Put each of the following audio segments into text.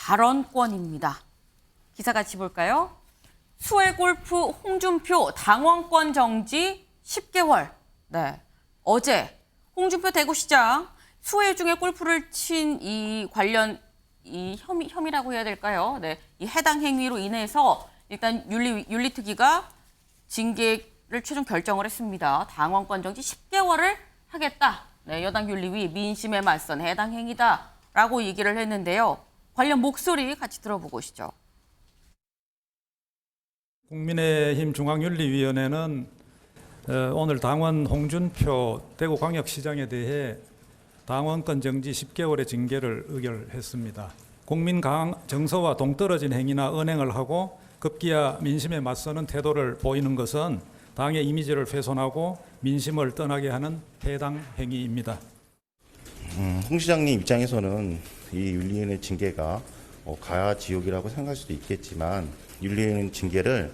발언권입니다. 기사 같이 볼까요? 수해골프 홍준표 당원권 정지 10개월. 네, 어제 홍준표 대구시장 수해 중에 골프를 친 이 관련 이 혐의라고 해야 될까요? 네, 이 해당 행위로 인해서 일단 윤리특위가 징계를 최종 결정을 했습니다. 당원권 정지 10개월을 하겠다. 네, 여당 윤리위 민심에 맞선 해당 행위다라고 얘기를 했는데요. 관련 목소리 같이 들어보고 오시죠. 국민의힘 중앙윤리위원회는 오늘 당원 홍준표 대구광역시장에 대해 당원권 정지 10개월의 징계를 의결했습니다. 국민 정서와 동떨어진 행위나 언행을 하고 급기야 민심에 맞서는 태도를 보이는 것은 당의 이미지를 훼손하고 민심을 떠나게 하는 해당 행위입니다. 홍 시장님 입장에서는 이 윤리위원회 징계가 가하지옥이라고 생각할 수도 있겠지만 윤리위원회 징계를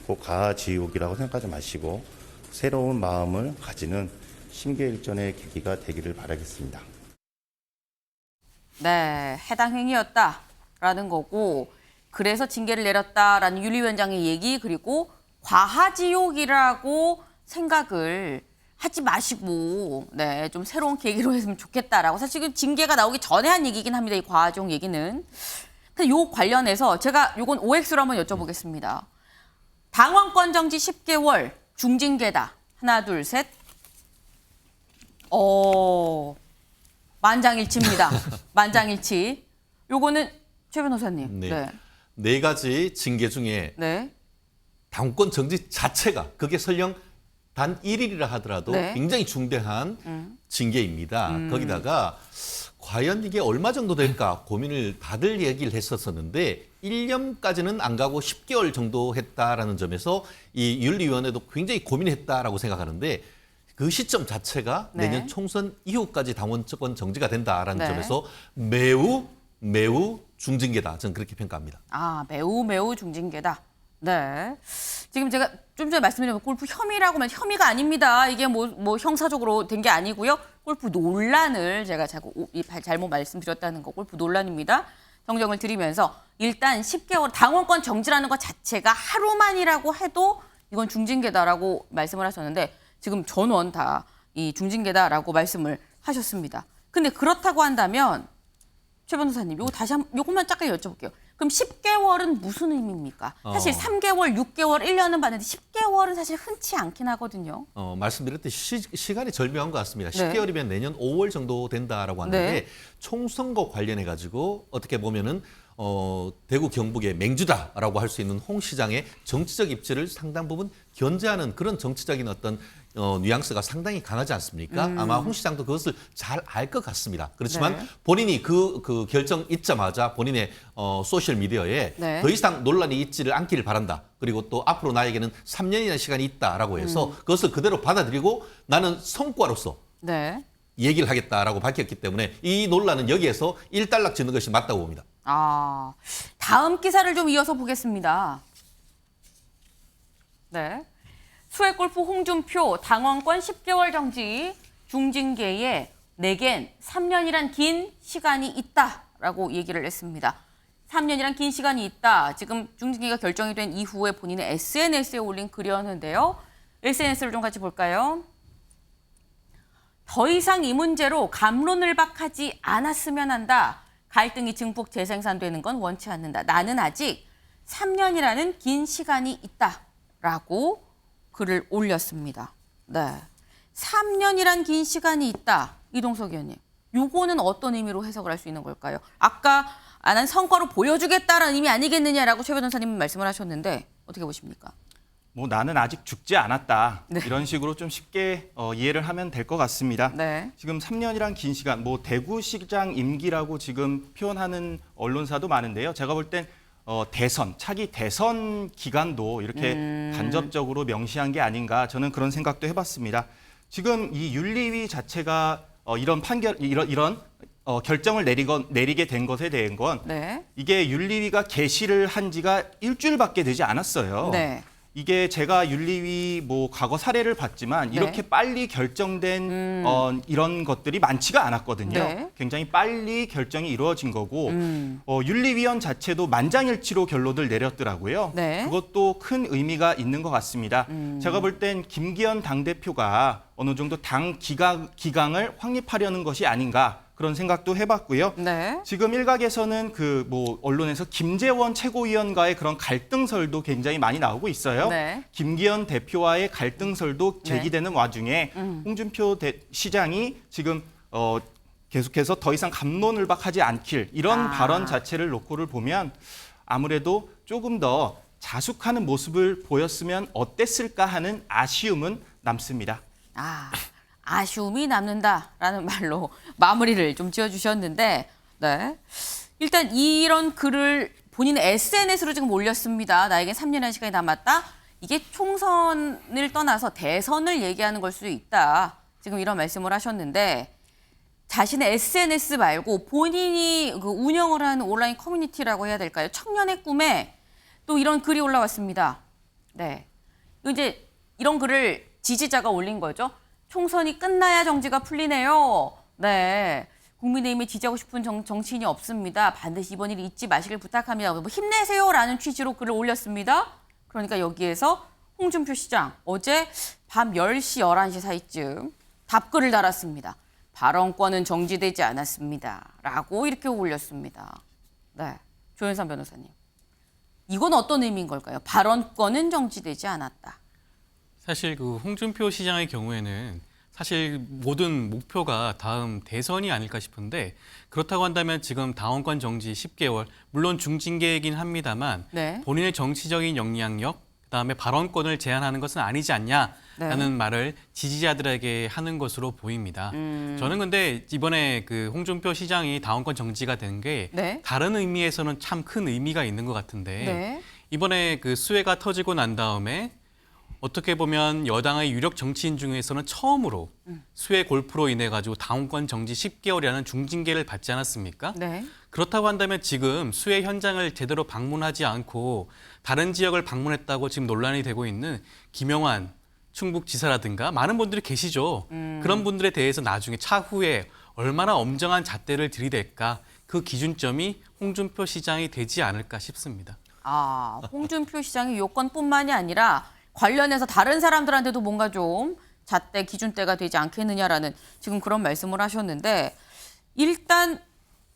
꼭 가하지옥이라고 생각하지 마시고 새로운 마음을 가지는 심계일전의 계기가 되기를 바라겠습니다. 네, 해당 행위였다라는 거고 그래서 징계를 내렸다라는 윤리위원장의 얘기 그리고 과하지옥이라고 생각을 하지 마시고 네, 좀 새로운 계기로 했으면 좋겠다라고 사실 지금 징계가 나오기 전에 한 얘기긴 합니다. 이 과하지옥 얘기는. 근데 요 관련해서 제가 요건 OX로 한번 여쭤보겠습니다. 당원권 정지 10개월 중징계다. 하나, 둘, 셋. 만장일치입니다. 만장일치. 요거는 최 변호사님. 네. 네 가지 징계 중에 네. 당권 정지 자체가 그게 설령 단 1일이라 하더라도 네. 굉장히 중대한 징계입니다. 거기다가 과연 이게 얼마 정도 될까 고민을 다들 얘기를 했었었는데 1년까지는 안 가고 10개월 정도 했다라는 점에서 이 윤리위원회도 굉장히 고민했다라고 생각하는데 그 시점 자체가 네. 내년 총선 이후까지 당원권 정지가 된다라는 네. 점에서 매우 중징계다. 저는 그렇게 평가합니다. 아, 매우 중징계다. 네. 지금 제가 좀 전에 말씀드린 골프 혐의라고 하면 혐의가 아닙니다. 이게 뭐 형사적으로 된 게 아니고요. 골프 논란을 제가 잘못 말씀드렸다는 거 골프 논란입니다. 정정을 드리면서 일단 10개월 당원권 정지라는 것 자체가 하루만이라고 해도 이건 중징계다라고 말씀을 하셨는데 지금 전원 다 이 중징계다라고 말씀을 하셨습니다. 근데 그렇다고 한다면 최 변호사님, 요것만 잠깐 여쭤볼게요. 그럼 10개월은 무슨 의미입니까? 사실 3개월, 6개월, 1년은 봤는데 10개월은 사실 흔치 않긴 하거든요. 말씀드렸듯이 시간이 절묘한 것 같습니다. 네. 10개월이면 내년 5월 정도 된다라고 하는데 네. 총선거 관련해가지고 어떻게 보면은 대구 경북의 맹주다라고 할 수 있는 홍 시장의 정치적 입지를 상당 부분 견제하는 그런 정치적인 어떤 뉘앙스가 상당히 강하지 않습니까? 아마 홍 시장도 그것을 잘 알 것 같습니다. 그렇지만 네. 본인이 그 결정 있자마자 본인의 소셜 미디어에 네. 더 이상 논란이 있지를 않기를 바란다. 그리고 또 앞으로 나에게는 3년이라는 시간이 있다라고 해서 그것을 그대로 받아들이고 나는 성과로서 네. 얘기를 하겠다라고 밝혔기 때문에 이 논란은 여기에서 일단락 짓는 것이 맞다고 봅니다. 아, 다음 기사를 좀 이어서 보겠습니다. 네. 수해골프 홍준표 당원권 10개월 정지 중징계에 내겐 3년이란 긴 시간이 있다라고 얘기를 했습니다. 3년이란 긴 시간이 있다. 지금 중징계가 결정이 된 이후에 본인의 SNS에 올린 글이었는데요. SNS를 좀 같이 볼까요? 더 이상 이 문제로 갑론을박하지 않았으면 한다. 갈등이 증폭 재생산되는 건 원치 않는다. 나는 아직 3년이라는 긴 시간이 있다라고 글을 올렸습니다. 네, 3년이란 긴 시간이 있다. 이동석 의원님, 요거는 어떤 의미로 해석을 할 수 있는 걸까요? 아까 난 성과로 보여주겠다라는 의미 아니겠느냐라고 최 변호사님은 말씀을 하셨는데 어떻게 보십니까? 뭐 나는 아직 죽지 않았다. 네. 이런 식으로 좀 쉽게 이해를 하면 될 것 같습니다. 네. 지금 3년이란 긴 시간, 뭐 대구시장 임기라고 지금 표현하는 언론사도 많은데요. 제가 볼 땐 차기 대선 기간도 이렇게 간접적으로 명시한 게 아닌가 저는 그런 생각도 해봤습니다. 지금 이 윤리위 자체가 이런 결정을 내리게 된 것에 대한 건 네. 이게 윤리위가 개시를 한 지가 일주일밖에 되지 않았어요. 네. 이게 제가 윤리위 뭐 과거 사례를 봤지만 네. 이렇게 빨리 결정된 이런 것들이 많지가 않았거든요. 네. 굉장히 빨리 결정이 이루어진 거고 윤리위원 자체도 만장일치로 결론을 내렸더라고요. 네. 그것도 큰 의미가 있는 것 같습니다. 제가 볼 땐 김기현 당대표가 어느 정도 당 기강을 확립하려는 것이 아닌가 그런 생각도 해봤고요. 네. 지금 일각에서는 그 뭐 언론에서 김재원 최고위원과의 그런 갈등설도 굉장히 많이 나오고 있어요. 네. 김기현 대표와의 갈등설도 제기되는 와중에 홍준표 시장이 지금 계속해서 더 이상 갑론을박하지 않길 이런 발언 자체를 놓고를 보면 아무래도 조금 더 자숙하는 모습을 보였으면 어땠을까 하는 아쉬움은 남습니다. 아쉬움이 남는다라는 말로 마무리를 좀 지어주셨는데, 네. 일단 이런 글을 본인의 SNS로 지금 올렸습니다. 나에겐 3년의 시간이 남았다. 이게 총선을 떠나서 대선을 얘기하는 걸 수도 있다. 지금 이런 말씀을 하셨는데, 자신의 SNS 말고 본인이 그 운영을 하는 온라인 커뮤니티라고 해야 될까요? 청년의 꿈에 또 이런 글이 올라왔습니다. 네. 이제 이런 글을 지지자가 올린 거죠. 총선이 끝나야 정지가 풀리네요. 네. 국민의힘에 지지하고 싶은 정치인이 없습니다. 반드시 이번 일 잊지 마시길 부탁합니다. 뭐 힘내세요라는 취지로 글을 올렸습니다. 그러니까 여기에서 홍준표 시장 어제 밤 10시, 11시 사이쯤 답글을 달았습니다. 발언권은 정지되지 않았습니다. 라고 이렇게 올렸습니다. 네. 조현선 변호사님. 이건 어떤 의미인 걸까요? 발언권은 정지되지 않았다. 사실 그 홍준표 시장의 경우에는 사실 모든 목표가 다음 대선이 아닐까 싶은데 그렇다고 한다면 지금 당원권 정지 10개월, 물론 중징계이긴 합니다만 네. 본인의 정치적인 영향력, 그다음에 발언권을 제한하는 것은 아니지 않냐라는 말을 지지자들에게 하는 것으로 보입니다. 저는 근데 이번에 그 홍준표 시장이 당원권 정지가 된 게 네. 다른 의미에서는 참 큰 의미가 있는 것 같은데 네. 이번에 그 수해가 터지고 난 다음에 어떻게 보면 여당의 유력 정치인 중에서는 처음으로 수해 골프로 인해 가지고 당원권 정지 10개월이라는 중징계를 받지 않았습니까? 네. 그렇다고 한다면 지금 수해 현장을 제대로 방문하지 않고 다른 지역을 방문했다고 지금 논란이 되고 있는 김영환 충북지사라든가 많은 분들이 계시죠. 그런 분들에 대해서 나중에 차후에 얼마나 엄정한 잣대를 들이댈까 그 기준점이 홍준표 시장이 되지 않을까 싶습니다. 홍준표 시장이 요건뿐만이 아니라 관련해서 다른 사람들한테도 뭔가 좀 잣대, 기준대가 되지 않겠느냐라는 지금 그런 말씀을 하셨는데 일단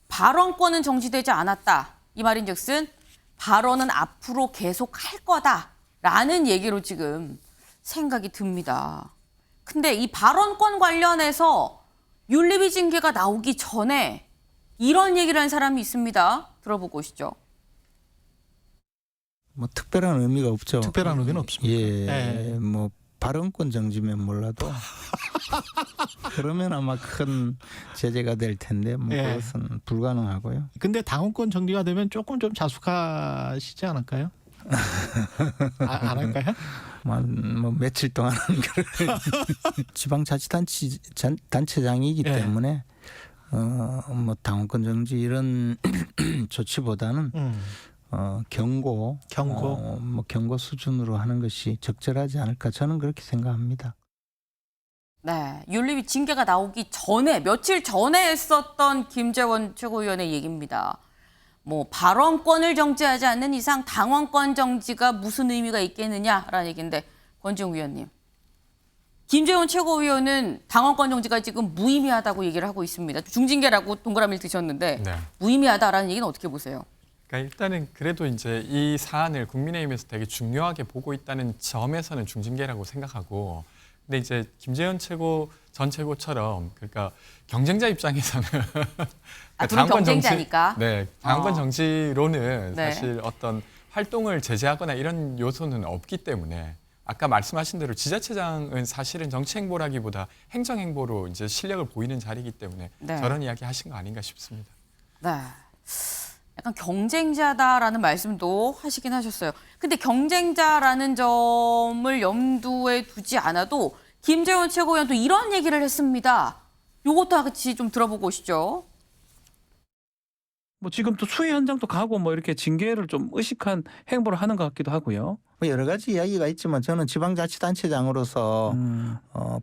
발언권은 정지되지 않았다. 이 말인즉슨 발언은 앞으로 계속 할 거다라는 얘기로 지금 생각이 듭니다. 근데 이 발언권 관련해서 윤리위 징계가 나오기 전에 이런 얘기를 한 사람이 있습니다. 들어보고 오시죠. 뭐 특별한 의미가 없죠. 특별한 의미는 없습니다. 예, 네. 뭐 발언권 정지면 몰라도 그러면 아마 큰 제재가 될 텐데 뭐 예. 그것은 불가능하고요. 근데 당원권 정지가 되면 조금 좀 자숙하시지 않을까요? 안 할까요? 뭐 며칠 동안은 지방자치단체장이기 예. 때문에 뭐 당원권 정지 이런 조치보다는 경고, 뭐 경고 수준으로 하는 것이 적절하지 않을까 저는 그렇게 생각합니다. 네, 윤리위 징계가 나오기 전에 며칠 전에 했었던 김재원 최고위원의 얘기입니다. 뭐 발언권을 정지하지 않는 이상 당원권 정지가 무슨 의미가 있겠느냐라는 얘기인데 권지웅 위원님. 김재원 최고위원은 당원권 정지가 지금 무의미하다고 얘기를 하고 있습니다. 중징계라고 동그라미를 드셨는데 네. 무의미하다라는 얘기는 어떻게 보세요? 그러니까 일단은 그래도 이제 이 사안을 국민의힘에서 되게 중요하게 보고 있다는 점에서는 중징계라고 생각하고, 근데 이제 김재현 전 최고처럼 그러니까 경쟁자 입장에서는 둘은 경쟁자니까. 당원권 정지로는 네. 사실 어떤 활동을 제재하거나 이런 요소는 없기 때문에 아까 말씀하신 대로 지자체장은 사실은 정치 행보라기보다 행정 행보로 이제 실력을 보이는 자리이기 때문에 네. 저런 이야기 하신 거 아닌가 싶습니다. 네. 약간 경쟁자다라는 말씀도 하시긴 하셨어요. 근데 경쟁자라는 점을 염두에 두지 않아도 김재원 최고위원도 이런 얘기를 했습니다. 요것도 같이 좀 들어보고 오시죠. 뭐 지금 또 수해 현장도 가고 뭐 이렇게 징계를 좀 의식한 행보를 하는 것 같기도 하고요. 뭐 여러 가지 이야기가 있지만 저는 지방자치단체장으로서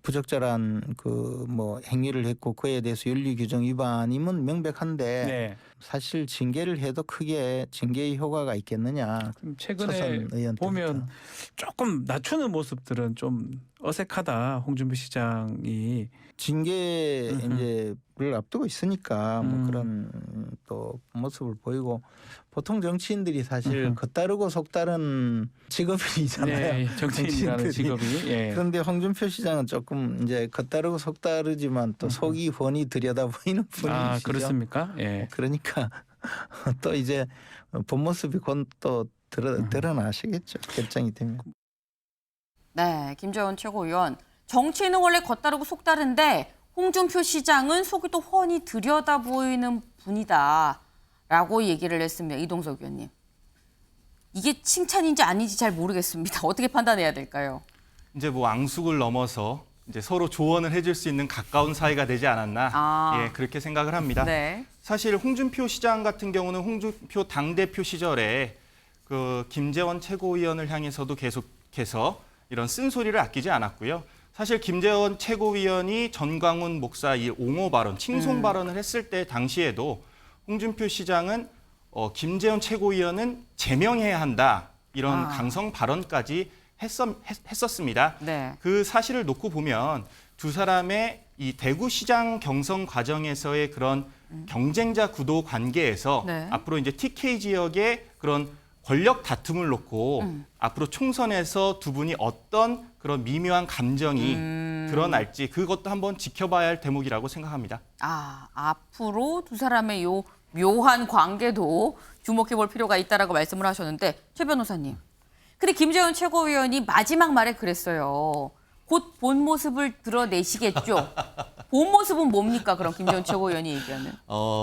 부적절한 그 뭐 행위를 했고 그에 대해서 윤리 규정 위반임은 명백한데 네. 사실 징계를 해도 크게 징계의 효과가 있겠느냐. 최근에 초선 의원 때부터. 보면 조금 낮추는 모습들은 좀 어색하다. 홍준표 시장이 징계 이제를 앞두고 있으니까 뭐 그런 또 모습을 보이고 보통 정치인들이 사실 겉다르고 속다른 직업이잖아요. 네, 정치인이라는 직업이. 예. 그런데 홍준표 시장은 조금 이제 겉다르고 속다르지만 또 속이 훤히 들여다 보이는 분이시죠. 아, 그렇습니까? 예. 그러니까 또 이제 본 모습이 곧 또 드러나시겠죠. 결정이 되면. 네, 김재원 최고위원. 정치인은 원래 겉다르고 속다른데 홍준표 시장은 속이 또 훤히 들여다 보이는 분이다라고 얘기를 했습니다. 이동석 의원님. 이게 칭찬인지 아닌지 잘 모르겠습니다. 어떻게 판단해야 될까요? 이제 뭐 앙숙을 넘어서 이제 서로 조언을 해줄 수 있는 가까운 사이가 되지 않았나 예, 그렇게 생각을 합니다. 네. 사실 홍준표 시장 같은 경우는 홍준표 당대표 시절에 그 김재원 최고위원을 향해서도 계속해서 이런 쓴소리를 아끼지 않았고요. 사실 김재원 최고위원이 전광훈 목사 이 옹호 발언, 칭송 발언을 했을 때 당시에도 홍준표 시장은 김재원 최고위원은 제명해야 한다 이런 강성 발언까지 했었습니다. 네. 그 사실을 놓고 보면 두 사람의 이 대구시장 경선 과정에서의 그런 경쟁자 구도 관계에서 네. 앞으로 이제 TK 지역의 그런 권력 다툼을 놓고 앞으로 총선에서 두 분이 어떤 그런 미묘한 감정이 드러날지 그것도 한번 지켜봐야 할 대목이라고 생각합니다. 앞으로 두 사람의 요 묘한 관계도 주목해 볼 필요가 있다라고 말씀을 하셨는데 최 변호사님. 근데 김재원 최고위원이 마지막 말에 그랬어요. 곧 본 모습을 드러내시겠죠. 본 모습은 뭡니까? 그럼 김재원 최고위원이 얘기하는.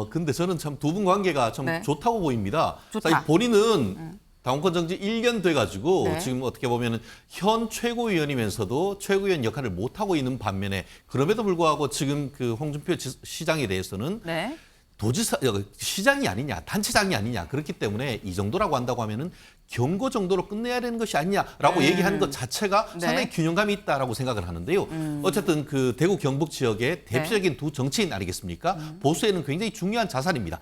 근데 저는 참 두 분 관계가 참 네. 좋다고 보입니다. 좋다. 사실 본인은 당원권 정지 1년 돼가지고 네. 지금 어떻게 보면은 현 최고위원이면서도 최고위원 역할을 못하고 있는 반면에 그럼에도 불구하고 지금 그 홍준표 시장에 대해서는 네. 도지사 시장이 아니냐 단체장이 아니냐 그렇기 때문에 이 정도라고 한다고 하면은 경고 정도로 끝내야 되는 것이 아니냐라고 얘기하는 것 자체가 네. 상당히 균형감이 있다라고 생각을 하는데요. 어쨌든 그 대구 경북 지역의 대표적인 두 정치인 아니겠습니까? 보수에는 굉장히 중요한 자산입니다.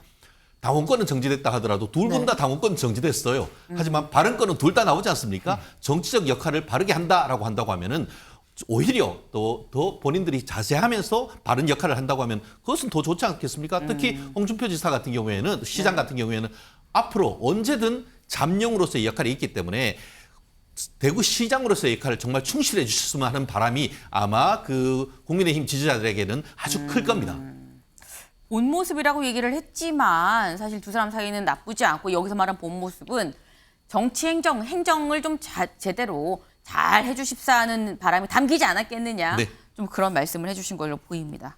당원권은 정지됐다 하더라도 둘 분 다 당원권 정지됐어요. 하지만 발언권은 둘 다 나오지 않습니까? 정치적 역할을 바르게 한다라고 한다고 하면은 오히려 또 더 본인들이 자제하면서 바른 역할을 한다고 하면 그것은 더 좋지 않겠습니까? 특히 홍준표 지사 같은 경우에는 시장 같은 경우에는 앞으로 언제든 잠룡으로서의 역할이 있기 때문에 대구시장으로서의 역할을 정말 충실해 주셨으면 하는 바람이 아마 그 국민의힘 지지자들에게는 아주 클 겁니다. 본 모습이라고 얘기를 했지만 사실 두 사람 사이는 나쁘지 않고 여기서 말한 본 모습은 정치 행정을 좀 제대로 잘 해주십사 하는 바람이 담기지 않았겠느냐. 네. 좀 그런 말씀을 해주신 걸로 보입니다.